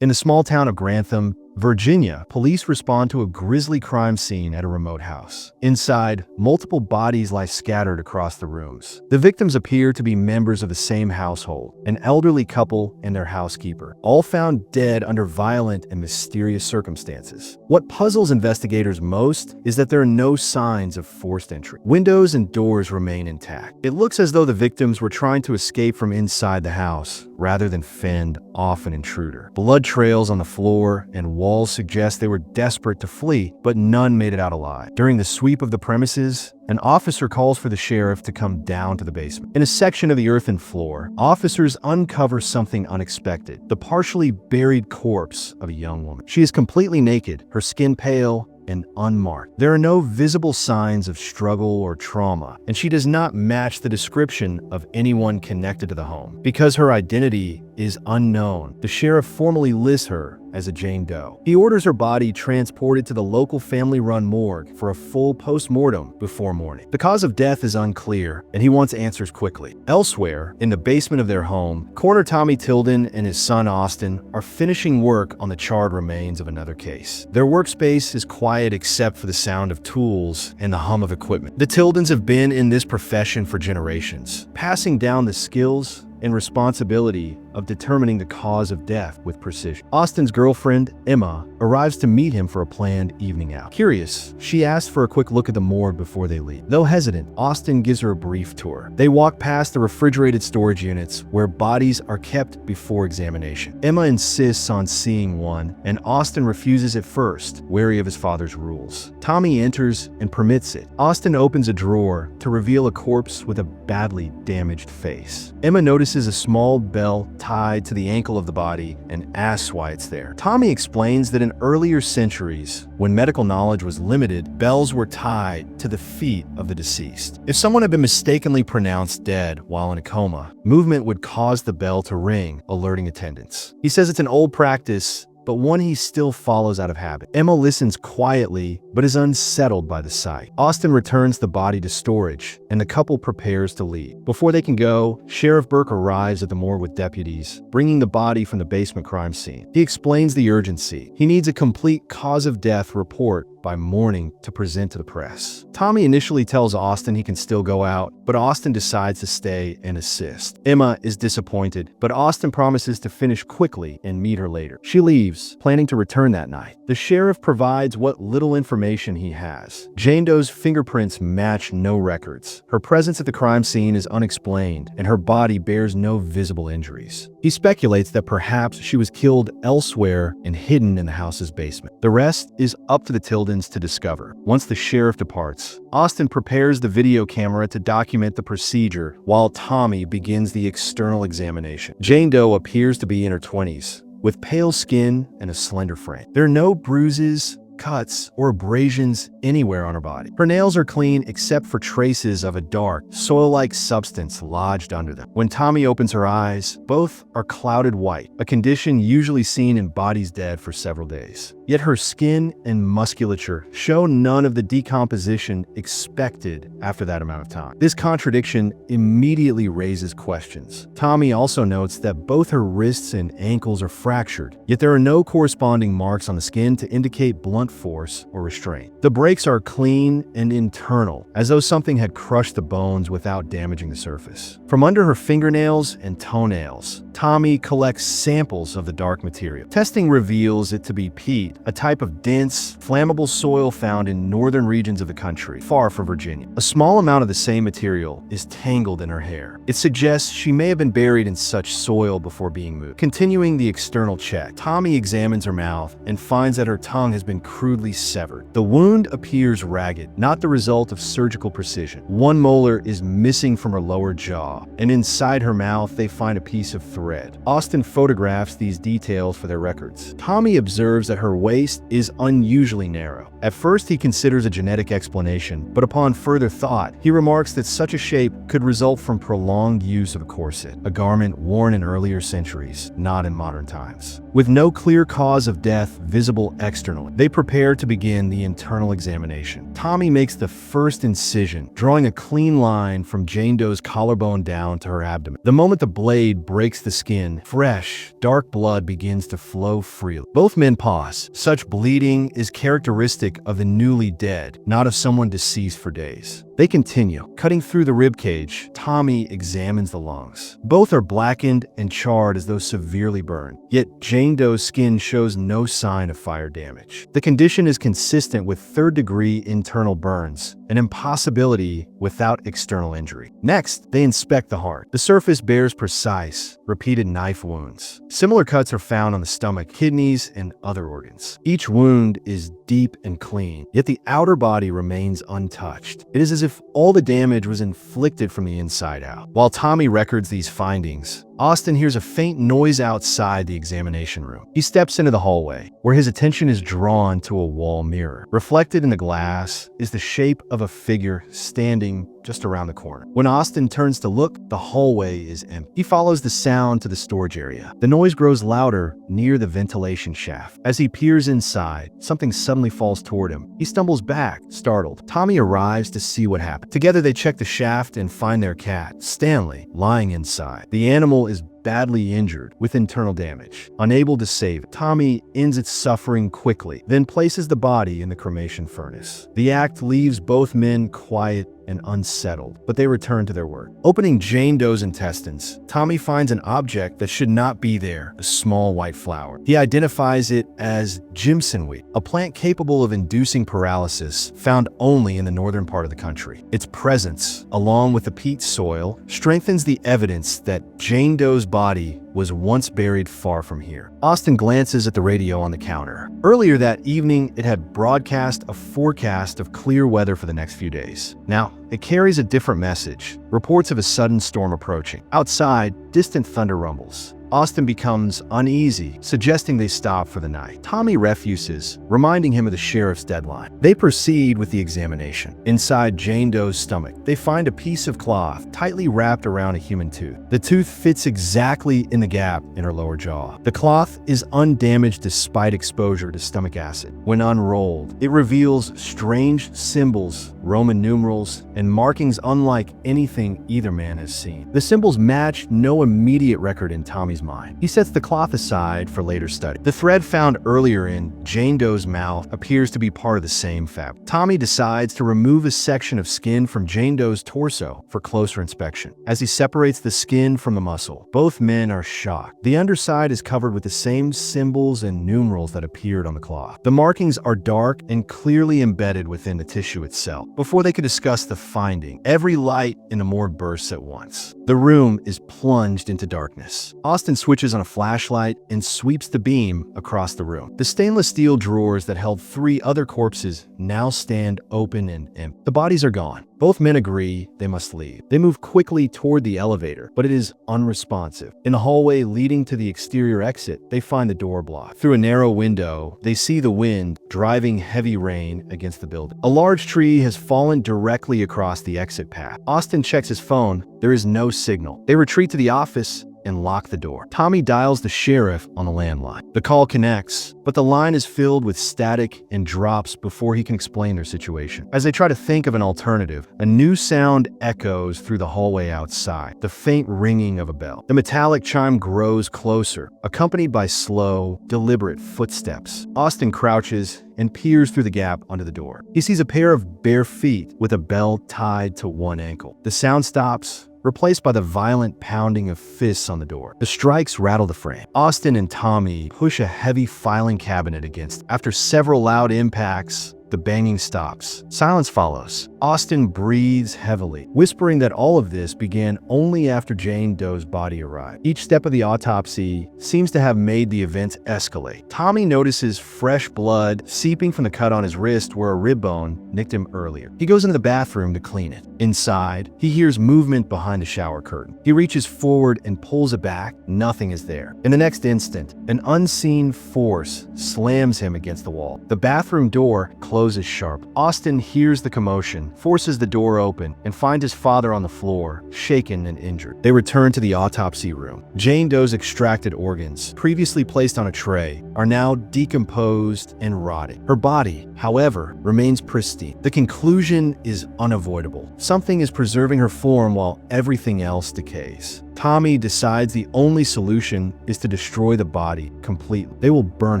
In the small town of Grantham, Virginia, police respond to a grisly crime scene at a remote house. Inside, multiple bodies lie scattered across the rooms. The victims appear to be members of the same household, an elderly couple and their housekeeper, all found dead under violent and mysterious circumstances. What puzzles investigators most is that there are no signs of forced entry. Windows and doors remain intact. It looks as though the victims were trying to escape from inside the house rather than fend off an intruder. Blood trails on the floor and walls suggest they were desperate to flee, but none made it out alive. During the sweep of the premises, an officer calls for the sheriff to come down to the basement. In a section of the earthen floor, officers uncover something unexpected: the partially buried corpse of a young woman. She is completely naked, her skin pale and unmarked. There are no visible signs of struggle or trauma, and she does not match the description of anyone connected to the home. Because her identity is unknown, the sheriff formally lists her as a Jane Doe. He orders her body transported to the local family-run morgue for a full post-mortem before morning. The cause of death is unclear, and he wants answers quickly. Elsewhere, in the basement of their home, coroner Tommy Tilden and his son Austin are finishing work on the charred remains of another case. Their workspace is quiet except for the sound of tools and the hum of equipment. The Tildens have been in this profession for generations, passing down the skills and responsibility of determining the cause of death with precision. Austin's girlfriend, Emma, arrives to meet him for a planned evening out. Curious, she asks for a quick look at the morgue before they leave. Though hesitant, Austin gives her a brief tour. They walk past the refrigerated storage units where bodies are kept before examination. Emma insists on seeing one, and Austin refuses at first, wary of his father's rules. Tommy enters and permits it. Austin opens a drawer to reveal a corpse with a badly damaged face. Emma notices a small bell tied to the ankle of the body and asks why it's there. Tommy explains that in earlier centuries, when medical knowledge was limited, bells were tied to the feet of the deceased. If someone had been mistakenly pronounced dead while in a coma, movement would cause the bell to ring, alerting attendants. He says it's an old practice, but one he still follows out of habit. Emma listens quietly, but is unsettled by the sight. Austin returns the body to storage, and the couple prepares to leave. Before they can go, Sheriff Burke arrives at the morgue with deputies, bringing the body from the basement crime scene. He explains the urgency. He needs a complete cause of death report by morning to present to the press. Tommy initially tells Austin he can still go out, but Austin decides to stay and assist. Emma is disappointed, but Austin promises to finish quickly and meet her later. She leaves, planning to return that night. The sheriff provides what little information he has. Jane Doe's fingerprints match no records. Her presence at the crime scene is unexplained, and her body bears no visible injuries. He speculates that perhaps she was killed elsewhere and hidden in the house's basement. The rest is up to the Tildens to discover. Once the sheriff departs, Austin prepares the video camera to document the procedure while Tommy begins the external examination. Jane Doe appears to be in her 20s, with pale skin and a slender frame. There are no bruises, cuts, or abrasions anywhere on her body. Her nails are clean except for traces of a dark, soil-like substance lodged under them. When Tommy opens her eyes, both are clouded white, a condition usually seen in bodies dead for several days. Yet her skin and musculature show none of the decomposition expected after that amount of time. This contradiction immediately raises questions. Tommy also notes that both her wrists and ankles are fractured, yet there are no corresponding marks on the skin to indicate blunt force or restraint. The breaks are clean and internal, as though something had crushed the bones without damaging the surface. From under her fingernails and toenails, Tommy collects samples of the dark material. Testing reveals it to be peat, a type of dense, flammable soil found in northern regions of the country, far from Virginia. A small amount of the same material is tangled in her hair. It suggests she may have been buried in such soil before being moved. Continuing the external check, Tommy examines her mouth and finds that her tongue has been crudely severed. The wound appears ragged, not the result of surgical precision. One molar is missing from her lower jaw, and inside her mouth they find a piece of thread. Austin photographs these details for their records. Tommy observes that her waist is unusually narrow. At first he considers a genetic explanation, but upon further thought, he remarks that such a shape could result from prolonged use of a corset, a garment worn in earlier centuries, not in modern times. With no clear cause of death visible externally, they prepare prepare to begin the internal examination. Tommy makes the first incision, drawing a clean line from Jane Doe's collarbone down to her abdomen. The moment the blade breaks the skin, fresh, dark blood begins to flow freely. Both men pause. Such bleeding is characteristic of the newly dead, not of someone deceased for days. They continue. Cutting through the ribcage, Tommy examines the lungs. Both are blackened and charred as though severely burned. Yet Jane Doe's skin shows no sign of fire damage. The condition is consistent with third-degree internal burns, an impossibility without external injury. Next, they inspect the heart. The surface bears precise, repeated knife wounds. Similar cuts are found on the stomach, kidneys, and other organs. Each wound is deep and clean, yet the outer body remains untouched. It is as if all the damage was inflicted from the inside out. While Tommy records these findings, Austin hears a faint noise outside the examination room. He steps into the hallway, where his attention is drawn to a wall mirror. Reflected in the glass is the shape of a figure standing just around the corner. When Austin turns to look, the hallway is empty. He follows the sound to the storage area. The noise grows louder near the ventilation shaft. As he peers inside, something suddenly falls toward him. He stumbles back, startled. Tommy arrives to see what happened. Together they check the shaft and find their cat, Stanley, lying inside. The animal is badly injured with internal damage. Unable to save it, Tommy ends its suffering quickly, then places the body in the cremation furnace. The act leaves both men quiet and unsettled, but they return to their work. Opening Jane Doe's intestines, Tommy finds an object that should not be there, a small white flower. He identifies it as jimsonweed, a plant capable of inducing paralysis found only in the northern part of the country. Its presence, along with the peat soil, strengthens the evidence that Jane Doe's body was once buried far from here. Austin glances at the radio on the counter. Earlier that evening, it had broadcast a forecast of clear weather for the next few days. Now, it carries a different message. Reports of a sudden storm approaching. Outside, distant thunder rumbles. Austin becomes uneasy, suggesting they stop for the night. Tommy refuses, reminding him of the sheriff's deadline. They proceed with the examination. Inside Jane Doe's stomach, they find a piece of cloth tightly wrapped around a human tooth. The tooth fits exactly in the gap in her lower jaw. The cloth is undamaged despite exposure to stomach acid. When unrolled, it reveals strange symbols, Roman numerals, and markings unlike anything either man has seen. The symbols match no immediate record in Tommy's mind. He sets the cloth aside for later study. The thread found earlier in Jane Doe's mouth appears to be part of the same fabric. Tommy decides to remove a section of skin from Jane Doe's torso for closer inspection. As he separates the skin from the muscle, both men are shocked. The underside is covered with the same symbols and numerals that appeared on the cloth. The markings are dark and clearly embedded within the tissue itself. Before they could discuss the finding, every light in the morgue bursts at once. The room is plunged into darkness. Austin switches on a flashlight and sweeps the beam across the room. The stainless steel drawers that held 3 other corpses now stand open and empty. The bodies are gone. Both men agree they must leave. They move quickly toward the elevator, but it is unresponsive. In the hallway leading to the exterior exit, they find the door blocked. Through a narrow window, they see the wind driving heavy rain against the building. A large tree has fallen directly across the exit path. Austin checks his phone. There is no signal. They retreat to the office and lock the door. Tommy dials the sheriff on the landline. The call connects, but the line is filled with static and drops before he can explain their situation. As they try to think of an alternative, a new sound echoes through the hallway outside, the faint ringing of a bell. The metallic chime grows closer, accompanied by slow, deliberate footsteps. Austin crouches and peers through the gap under the door. He sees a pair of bare feet with a bell tied to one ankle. The sound stops, replaced by the violent pounding of fists on the door. The strikes rattle the frame. Austin and Tommy push a heavy filing cabinet against. After several loud impacts, the banging stops. Silence follows. Austin breathes heavily, whispering that all of this began only after Jane Doe's body arrived. Each step of the autopsy seems to have made the events escalate. Tommy notices fresh blood seeping from the cut on his wrist where a rib bone nicked him earlier. He goes into the bathroom to clean it. Inside, he hears movement behind the shower curtain. He reaches forward and pulls it back. Nothing is there. In the next instant, an unseen force slams him against the wall. The bathroom door closes closes sharp. Austin hears the commotion, forces the door open, and finds his father on the floor, shaken and injured. They return to the autopsy room. Jane Doe's extracted organs, previously placed on a tray, are now decomposed and rotting. Her body, however, remains pristine. The conclusion is unavoidable. Something is preserving her form while everything else decays. Tommy decides the only solution is to destroy the body completely. They will burn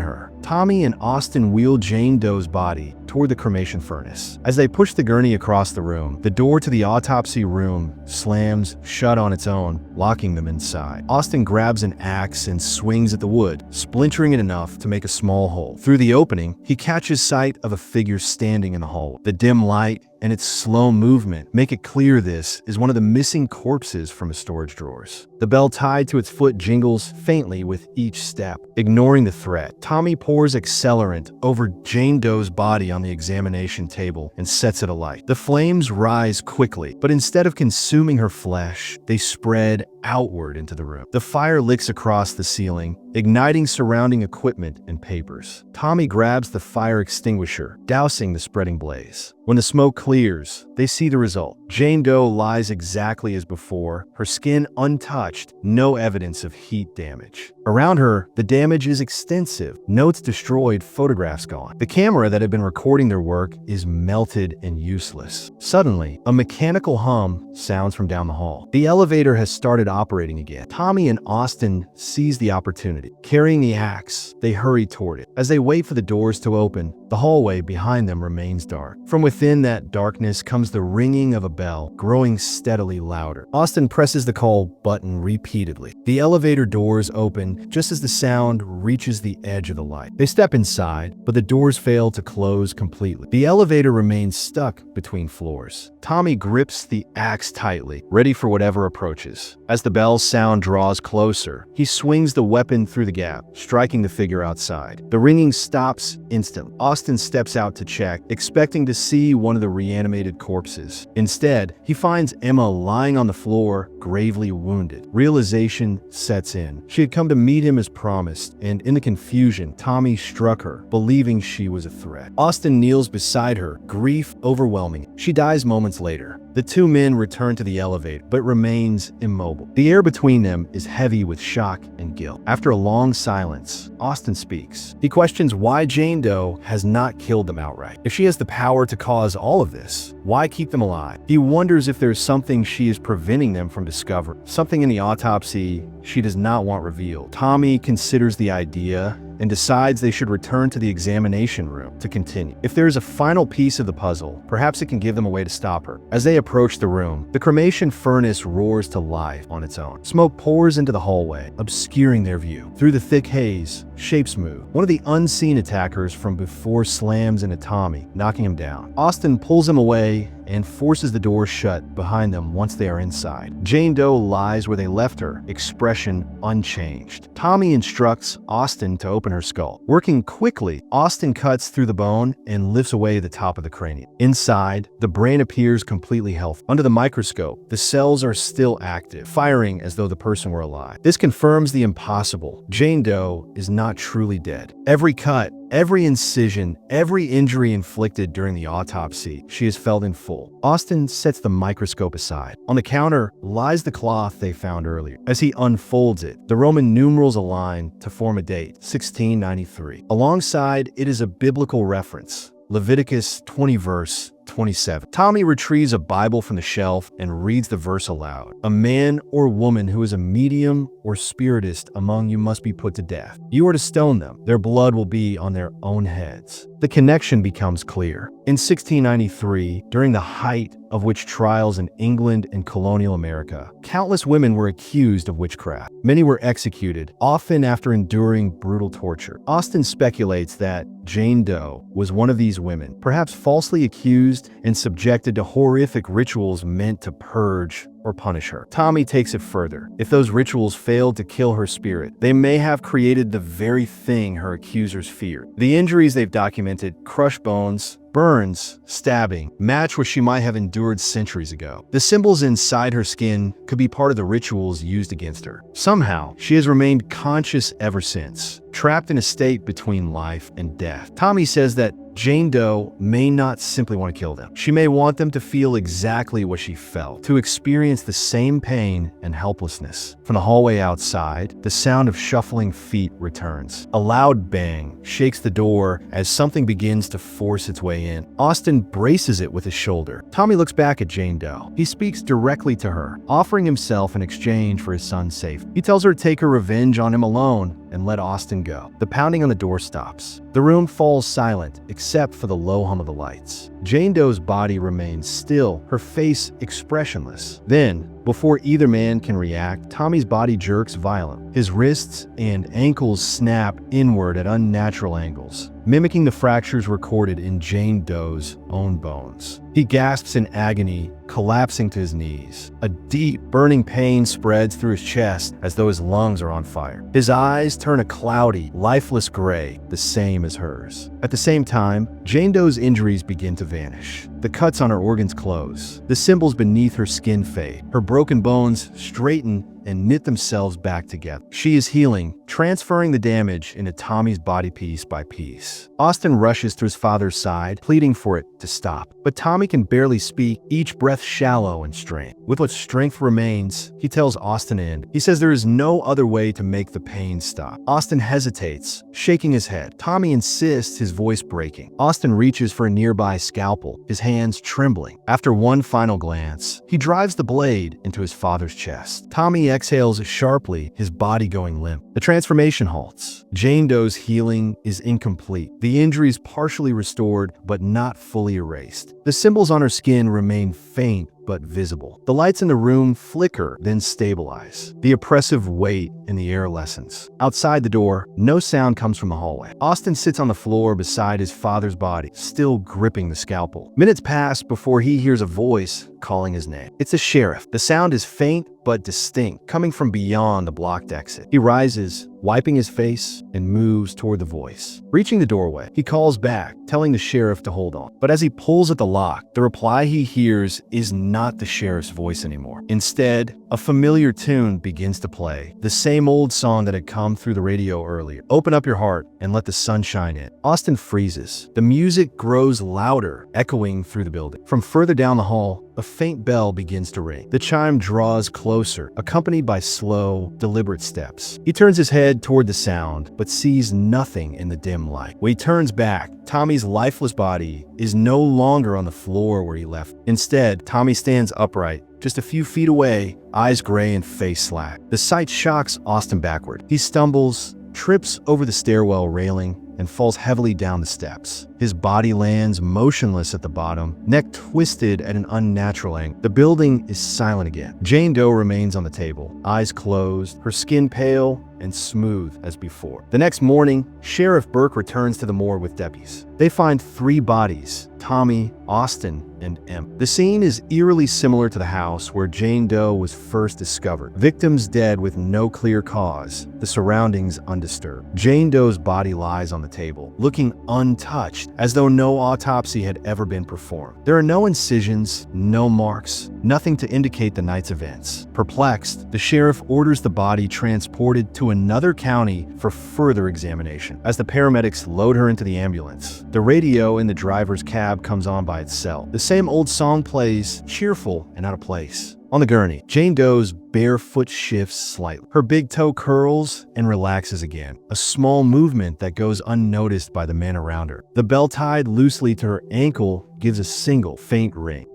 her. Tommy and Austin wheel Jane Doe's body toward the cremation furnace. As they push the gurney across the room, the door to the autopsy room slams shut on its own, locking them inside. Austin grabs an axe and swings at the wood, splintering it enough to make a small hole. Through the opening, he catches sight of a figure standing in the hole. The dim light and its slow movement make it clear this is one of the missing corpses from his storage drawers. The bell tied to its foot jingles faintly with each step. Ignoring the threat, Tommy pours accelerant over Jane Doe's body on the examination table and sets it alight. The flames rise quickly, but instead of consuming her flesh, they spread outward into the room. The fire licks across the ceiling, igniting surrounding equipment and papers. Tommy grabs the fire extinguisher, dousing the spreading blaze. When the smoke clears, they see the result. Jane Doe lies exactly as before, her skin untouched, no evidence of heat damage. Around her, the damage is extensive. Notes destroyed, photographs gone. The camera that had been recording their work is melted and useless. Suddenly, a mechanical hum sounds from down the hall. The elevator has started operating again. Tommy and Austin seize the opportunity. Carrying the axe, they hurry toward it. As they wait for the doors to open, the hallway behind them remains dark. From within that darkness comes the ringing of a bell, growing steadily louder. Austin presses the call button repeatedly. The elevator doors open just as the sound reaches the edge of the light. They step inside, but the doors fail to close completely. The elevator remains stuck between floors. Tommy grips the axe tightly, ready for whatever approaches. As the bell's sound draws closer, he swings the weapon through the gap, striking the figure outside. The ringing stops instantly. Austin steps out to check, expecting to see one of the reanimated corpses. Instead, he finds Emma lying on the floor, gravely wounded. Realization sets in. She had come to meet him as promised, and in the confusion, Tommy struck her, believing she was a threat. Austin kneels beside her, grief overwhelming. She dies moments later. The two men return to the elevator, but remains immobile. The air between them is heavy with shock and guilt. After a long silence, Austin speaks. He questions why Jane Doe has not killed them outright. If she has the power to cause all of this, why keep them alive? He wonders if there's something she is preventing them from discovering, something in the autopsy she does not want revealed. Tommy considers the idea and decides they should return to the examination room to continue. If there is a final piece of the puzzle, perhaps it can give them a way to stop her. As they approach the room, the cremation furnace roars to life on its own. Smoke pours into the hallway, obscuring their view. Through the thick haze, shapes move. One of the unseen attackers from before slams into Tommy, knocking him down. Austin pulls him away and forces the door shut behind them once they are inside. Jane Doe lies where they left her, expression unchanged. Tommy instructs Austin to open her skull. Working quickly, Austin cuts through the bone and lifts away the top of the cranium. Inside, the brain appears completely healthy. Under the microscope, the cells are still active, firing as though the person were alive. This confirms the impossible. Jane Doe is not truly dead. Every cut, every incision, every injury inflicted during the autopsy, she has felt in full. Austin sets the microscope aside. On the counter lies the cloth they found earlier. As he unfolds it, the Roman numerals align to form a date, 1693. Alongside, it is a biblical reference, Leviticus 20 verse 27. Tommy retrieves a Bible from the shelf and reads the verse aloud. A man or woman who is a medium or spiritist among you must be put to death. You are to stone them. Their blood will be on their own heads. The connection becomes clear. In 1693, during the height of witch trials in England and colonial America, countless women were accused of witchcraft. Many were executed, often after enduring brutal torture. Austin speculates that Jane Doe was one of these women, perhaps falsely accused and subjected to horrific rituals meant to purge or punish her. Tommy takes it further. If those rituals failed to kill her spirit, they may have created the very thing her accusers feared. The injuries they've documented, crushed bones, burns, stabbing, match what she might have endured centuries ago. The symbols inside her skin could be part of the rituals used against her. Somehow, she has remained conscious ever since. trapped in a state between life and death. Tommy says that Jane Doe may not simply want to kill them. She may want them to feel exactly what she felt, to experience the same pain and helplessness. From the hallway outside, the sound of shuffling feet returns. A loud bang shakes the door as something begins to force its way in. Austin braces it with his shoulder. Tommy looks back at Jane Doe. He speaks directly to her, offering himself in exchange for his son's safety. He tells her to take her revenge on him alone and let Austin go. The pounding on the door stops. The room falls silent, except for the low hum of the lights. Jane Doe's body remains still, her face expressionless. Then, before either man can react, Tommy's body jerks violently. His wrists and ankles snap inward at unnatural angles, mimicking the fractures recorded in Jane Doe's own bones. He gasps in agony, collapsing to his knees. A deep, burning pain spreads through his chest as though his lungs are on fire. His eyes turn a cloudy, lifeless gray, the same as hers. At the same time, Jane Doe's injuries begin to vanish. The cuts on her organs close. The symbols beneath her skin fade. Her broken bones straighten and knit themselves back together. She is healing, transferring the damage into Tommy's body piece by piece. Austin rushes to his father's side, pleading for it to stop. But Tommy can barely speak, each breath shallow and strained. With what strength remains, he tells Austin in. He says there is no other way to make the pain stop. Austin hesitates, shaking his head. Tommy insists, his voice breaking. Austin reaches for a nearby scalpel, his hands trembling. After one final glance, he drives the blade into his father's chest. Tommy exhales sharply, his body going limp. The transformation halts. Jane Doe's healing is incomplete. The injuries partially restored, but not fully erased. The symbols on her skin remain faint but visible. The lights in the room flicker, then stabilize. The oppressive weight in the air lessens. Outside the door, no sound comes from the hallway. Austin sits on the floor beside his father's body, still gripping the scalpel. Minutes pass before he hears a voice calling his name. It's the sheriff. The sound is faint but distinct, coming from beyond the blocked exit. He rises, wiping his face, and moves toward the voice. Reaching the doorway, he calls back, telling the sheriff to hold on. But as he pulls at the lock, the reply he hears is not the sheriff's voice anymore. Instead, a familiar tune begins to play, the same old song that had come through the radio earlier. Open up your heart and let the sun shine in. Austin freezes. The music grows louder, echoing through the building. From further down the hall, a faint bell begins to ring. The chime draws closer, accompanied by slow, deliberate steps. He turns his head toward the sound, but sees nothing in the dim light. When he turns back, Tommy's lifeless body is no longer on the floor where he left. Instead, Tommy stands upright, just a few feet away, eyes gray and face slack. The sight shocks Austin backward. He stumbles, trips over the stairwell railing, and falls heavily down the steps. His body lands motionless at the bottom, neck twisted at an unnatural angle. The building is silent again. Jane Doe remains on the table, eyes closed, her skin pale and smooth as before. The next morning, Sheriff Burke returns to the morgue with deputies. They find 3 bodies, Tommy, Austin, and Em. The scene is eerily similar to the house where Jane Doe was first discovered. Victims dead with no clear cause, the surroundings undisturbed. Jane Doe's body lies on the table, looking untouched, as though no autopsy had ever been performed. There are no incisions, no marks, nothing to indicate the night's events. Perplexed, the sheriff orders the body transported to another county for further examination. As the paramedics load her into the ambulance, the radio in the driver's cab comes on by itself. The same old song plays, cheerful and out of place. On the gurney, Jane Doe's bare foot shifts slightly. Her big toe curls and relaxes again, a small movement that goes unnoticed by the men around her. The bell tied loosely to her ankle gives a single faint ring.